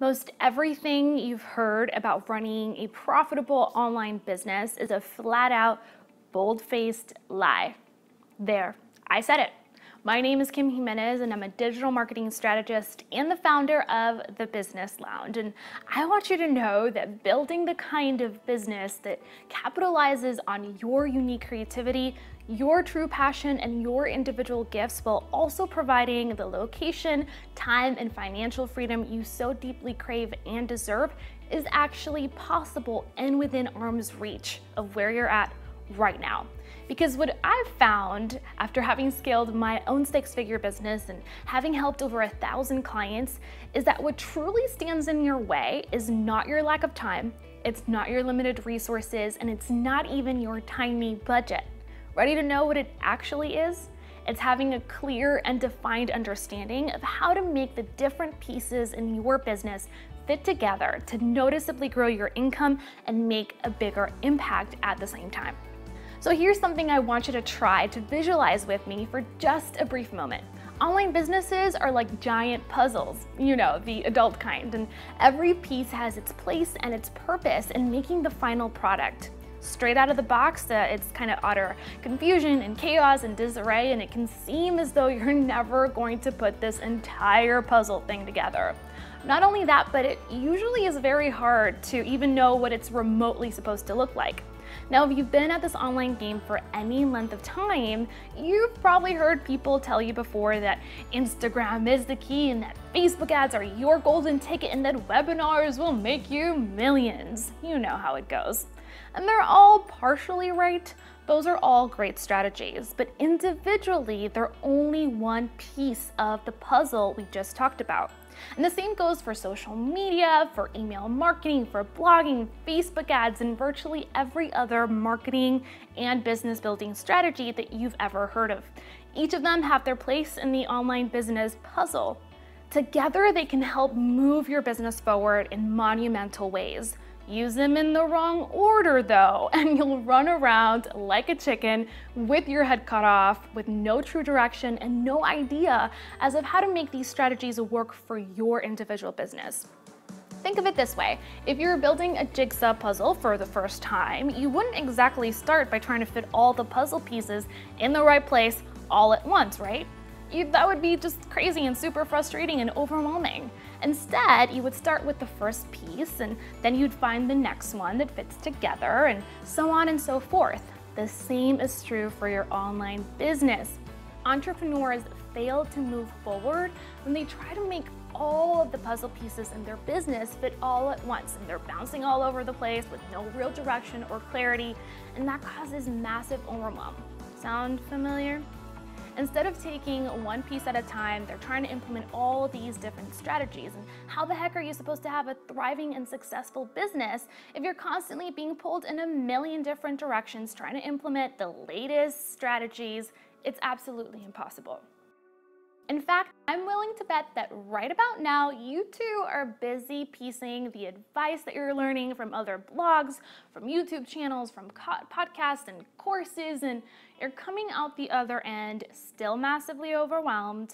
Most everything you've heard about running a profitable online business is a flat out, bold-faced lie. There, I said it. My name is Kim Jimenez, and I'm a digital marketing strategist and the founder of The Business Lounge. And I want you to know that building the kind of business that capitalizes on your unique creativity, your true passion, and your individual gifts, while also providing the location, time, and financial freedom you so deeply crave and deserve, is actually possible and within arm's reach of where you're at right now. Because what I've found after having scaled my own six-figure business and having helped over 1,000 clients is that what truly stands in your way is not your lack of time, it's not your limited resources, and it's not even your tiny budget. Ready to know what it actually is? It's having a clear and defined understanding of how to make the different pieces in your business fit together to noticeably grow your income and make a bigger impact at the same time. So here's something I want you to try to visualize with me for just a brief moment. Online businesses are like giant puzzles, you know, the adult kind, and every piece has its place and its purpose in making the final product. Straight out of the box, it's kind of utter confusion and chaos and disarray, and it can seem as though you're never going to put this entire puzzle thing together. Not only that, but it usually is very hard to even know what it's remotely supposed to look like. Now, if you've been at this online game for any length of time, you've probably heard people tell you before that Instagram is the key and that Facebook ads are your golden ticket and that webinars will make you millions. You know how it goes. And they're all partially right. Those are all great strategies, but individually, they're only one piece of the puzzle we just talked about. And the same goes for social media, for email marketing, for blogging, Facebook ads, and virtually every other marketing and business building strategy that you've ever heard of. Each of them have their place in the online business puzzle. Together, they can help move your business forward in monumental ways. Use them in the wrong order though, and you'll run around like a chicken with your head cut off, with no true direction and no idea as of how to make these strategies work for your individual business. Think of it this way: if you're building a jigsaw puzzle for the first time, you wouldn't exactly start by trying to fit all the puzzle pieces in the right place all at once, right? That would be just crazy and super frustrating and overwhelming. Instead, you would start with the first piece, and then you'd find the next one that fits together, and so on and so forth. The same is true for your online business. Entrepreneurs fail to move forward when they try to make all of the puzzle pieces in their business fit all at once, and they're bouncing all over the place with no real direction or clarity, and that causes massive overwhelm. Sound familiar? Instead of taking one piece at a time, they're trying to implement all these different strategies. And how the heck are you supposed to have a thriving and successful business if you're constantly being pulled in a million different directions trying to implement the latest strategies? It's absolutely impossible. In fact, I'm willing to bet that right about now, you too are busy piecing the advice that you're learning from other blogs, from YouTube channels, from podcasts and courses, and you're coming out the other end still massively overwhelmed,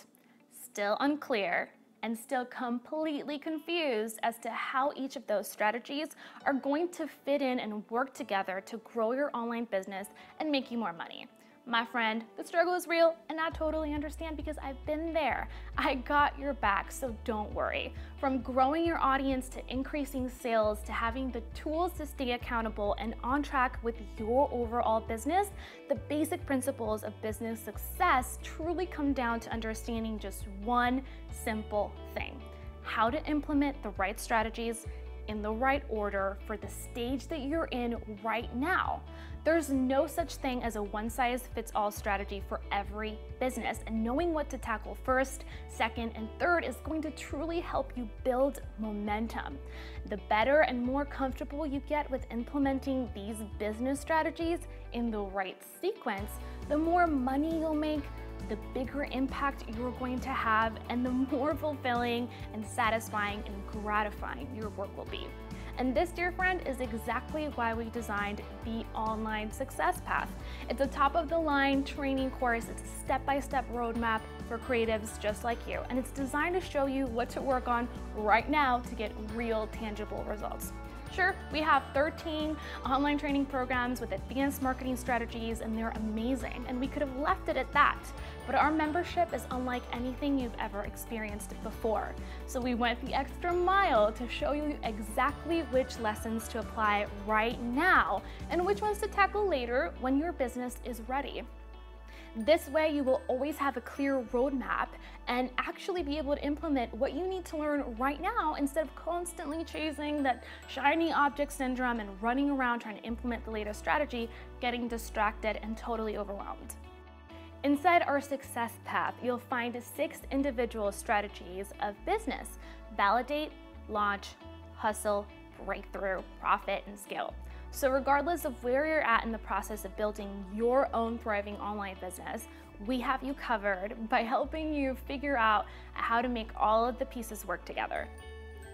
still unclear, and still completely confused as to how each of those strategies are going to fit in and work together to grow your online business and make you more money. My friend, the struggle is real, and I totally understand because I've been there. I got your back, so don't worry. From growing your audience to increasing sales to having the tools to stay accountable and on track with your overall business, the basic principles of business success truly come down to understanding just one simple thing: how to implement the right strategies in the right order for the stage that you're in right now. There's no such thing as a one-size-fits-all strategy for every business, and knowing what to tackle first, second, and third is going to truly help you build momentum. The better and more comfortable you get with implementing these business strategies in the right sequence, the more money you'll make, the bigger impact you're going to have, and the more fulfilling and satisfying and gratifying your work will be. And this, dear friend, is exactly why we designed the Online Success Path. It's a top-of-the-line training course. It's a step-by-step roadmap for creatives just like you. And it's designed to show you what to work on right now to get real, tangible results. Sure, we have 13 online training programs with advanced marketing strategies, and they're amazing, and we could have left it at that. But our membership is unlike anything you've ever experienced before. So we went the extra mile to show you exactly which lessons to apply right now and which ones to tackle later when your business is ready. This way, you will always have a clear roadmap and actually be able to implement what you need to learn right now instead of constantly chasing that shiny object syndrome and running around trying to implement the latest strategy, getting distracted and totally overwhelmed. Inside our success path, you'll find 6 individual strategies of business: validate, launch, hustle, breakthrough, profit, and scale. So regardless of where you're at in the process of building your own thriving online business, we have you covered by helping you figure out how to make all of the pieces work together.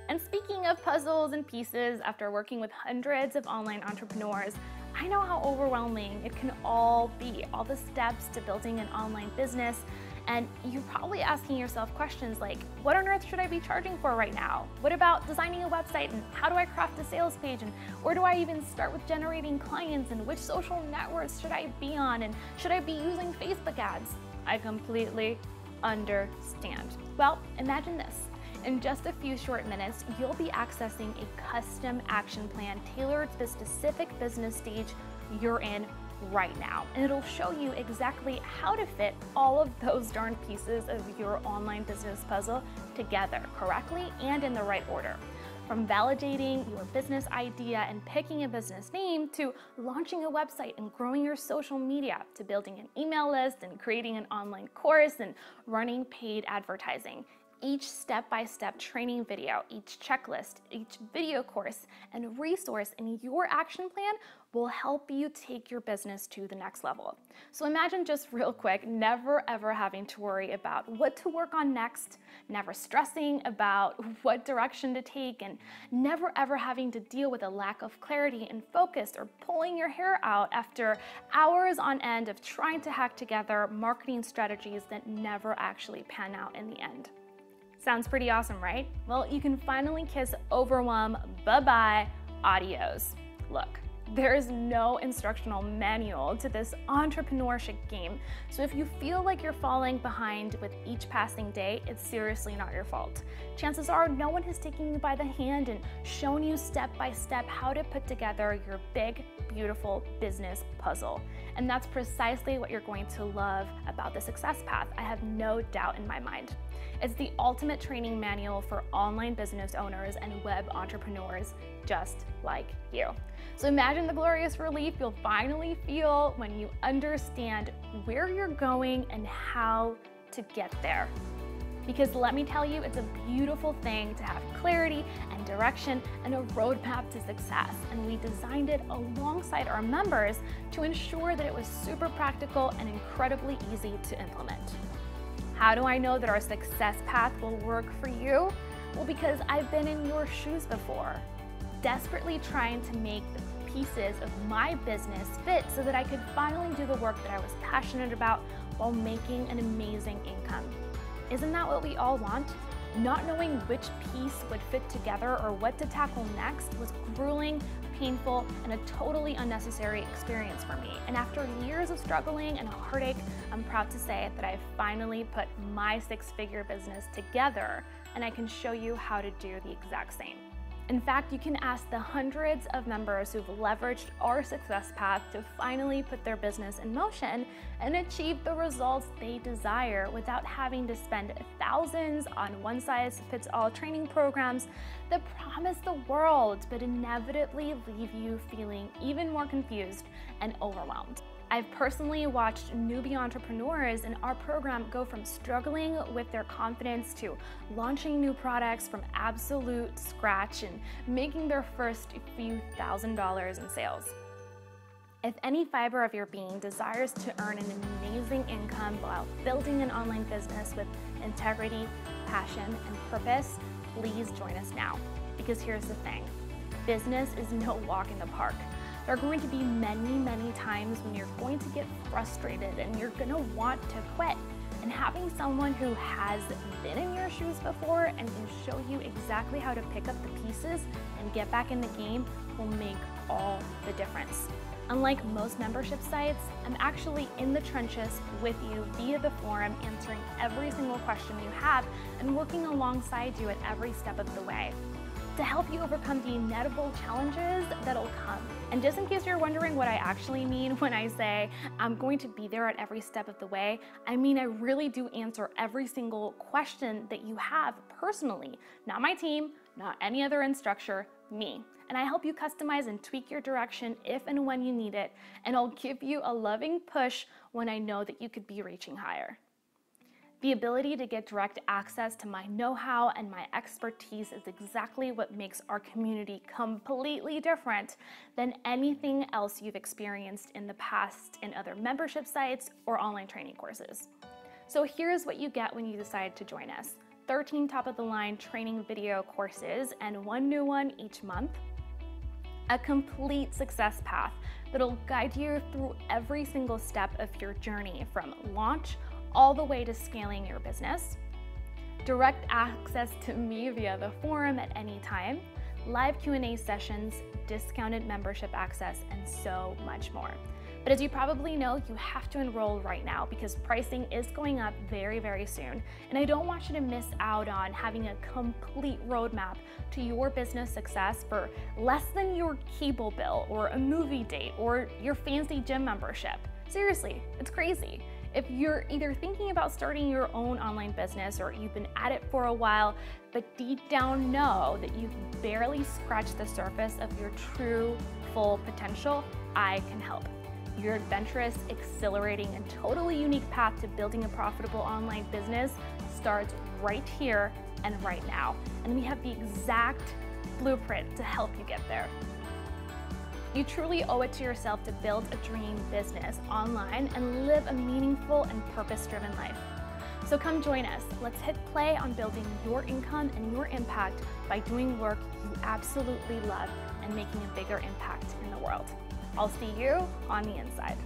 And speaking of puzzles and pieces, after working with hundreds of online entrepreneurs, I know how overwhelming it can all be, all the steps to building an online business. And you're probably asking yourself questions like, what on earth should I be charging for right now? What about designing a website, and how do I craft a sales page, and where do I even start with generating clients, and which social networks should I be on, and should I be using Facebook ads? I completely understand. Well, imagine this. In just a few short minutes, you'll be accessing a custom action plan tailored to the specific business stage you're in right now. And it'll show you exactly how to fit all of those darn pieces of your online business puzzle together correctly and in the right order. From validating your business idea and picking a business name, to launching a website and growing your social media, to building an email list and creating an online course and running paid advertising. Each step-by-step training video, each checklist, each video course, and resource in your action plan will help you take your business to the next level. So imagine, just real quick, never ever having to worry about what to work on next, never stressing about what direction to take, and never ever having to deal with a lack of clarity and focus, or pulling your hair out after hours on end of trying to hack together marketing strategies that never actually pan out in the end. Sounds pretty awesome, right? Well, you can finally kiss overwhelm bye-bye adios. Look, there is no instructional manual to this entrepreneurship game, so if you feel like you're falling behind with each passing day, it's seriously not your fault. Chances are no one has taken you by the hand and shown you step by step how to put together your big, beautiful business puzzle. And that's precisely what you're going to love about the Success Path. I have no doubt in my mind. It's the ultimate training manual for online business owners and web entrepreneurs just like you. So imagine the glorious relief you'll finally feel when you understand where you're going and how to get there. Because let me tell you, it's a beautiful thing to have clarity and direction and a roadmap to success. And we designed it alongside our members to ensure that it was super practical and incredibly easy to implement. How do I know that our Success Path will work for you? Well, because I've been in your shoes before, desperately trying to make the pieces of my business fit so that I could finally do the work that I was passionate about while making an amazing income. Isn't that what we all want? Not knowing which piece would fit together or what to tackle next was grueling, painful, and a totally unnecessary experience for me. And after years of struggling and heartache, I'm proud to say that I've finally put my 6-figure business together, and I can show you how to do the exact same. In fact, you can ask the hundreds of members who've leveraged our Success Path to finally put their business in motion and achieve the results they desire without having to spend thousands on one-size-fits-all training programs that promise the world but inevitably leave you feeling even more confused and overwhelmed. I've personally watched newbie entrepreneurs in our program go from struggling with their confidence to launching new products from absolute scratch and making their first few $1,000s in sales. If any fiber of your being desires to earn an amazing income while building an online business with integrity, passion, and purpose, please join us now. Because here's the thing. business is no walk in the park. There are going to be many times when you're going to get frustrated and you're going to want to quit. And having someone who has been in your shoes before and can show you exactly how to pick up the pieces and get back in the game will make all the difference. Unlike most membership sites, I'm actually in the trenches with you via the forum, answering every single question you have and working alongside you at every step of the way to help you overcome the inevitable challenges that'll come. And just in case you're wondering what I actually mean when I say I'm going to be there at every step of the way, I mean I really do answer every single question that you have personally, not my team, not any other instructor, me. And I help you customize and tweak your direction if and when you need it, and I'll give you a loving push when I know that you could be reaching higher. The ability to get direct access to my know-how and my expertise is exactly what makes our community completely different than anything else you've experienced in the past in other membership sites or online training courses. So here's what you get when you decide to join us: 13 top-of-the-line training video courses and one new one each month, a complete success path that'll guide you through every single step of your journey from launch all the way to scaling your business, direct access to me via the forum at any time, live Q&A sessions, discounted membership access, and so much more. But as you probably know, you have to enroll right now because pricing is going up very soon. And I don't want you to miss out on having a complete roadmap to your business success for less than your cable bill or a movie date or your fancy gym membership. Seriously, it's crazy. If you're either thinking about starting your own online business or you've been at it for a while, but deep down know that you've barely scratched the surface of your true, full potential, I can help. Your adventurous, exhilarating, and totally unique path to building a profitable online business starts right here and right now. And we have the exact blueprint to help you get there. You truly owe it to yourself to build a dream business online and live a meaningful and purpose-driven life. So come join us. Let's hit play on building your income and your impact by doing work you absolutely love and making a bigger impact in the world. I'll see you on the inside.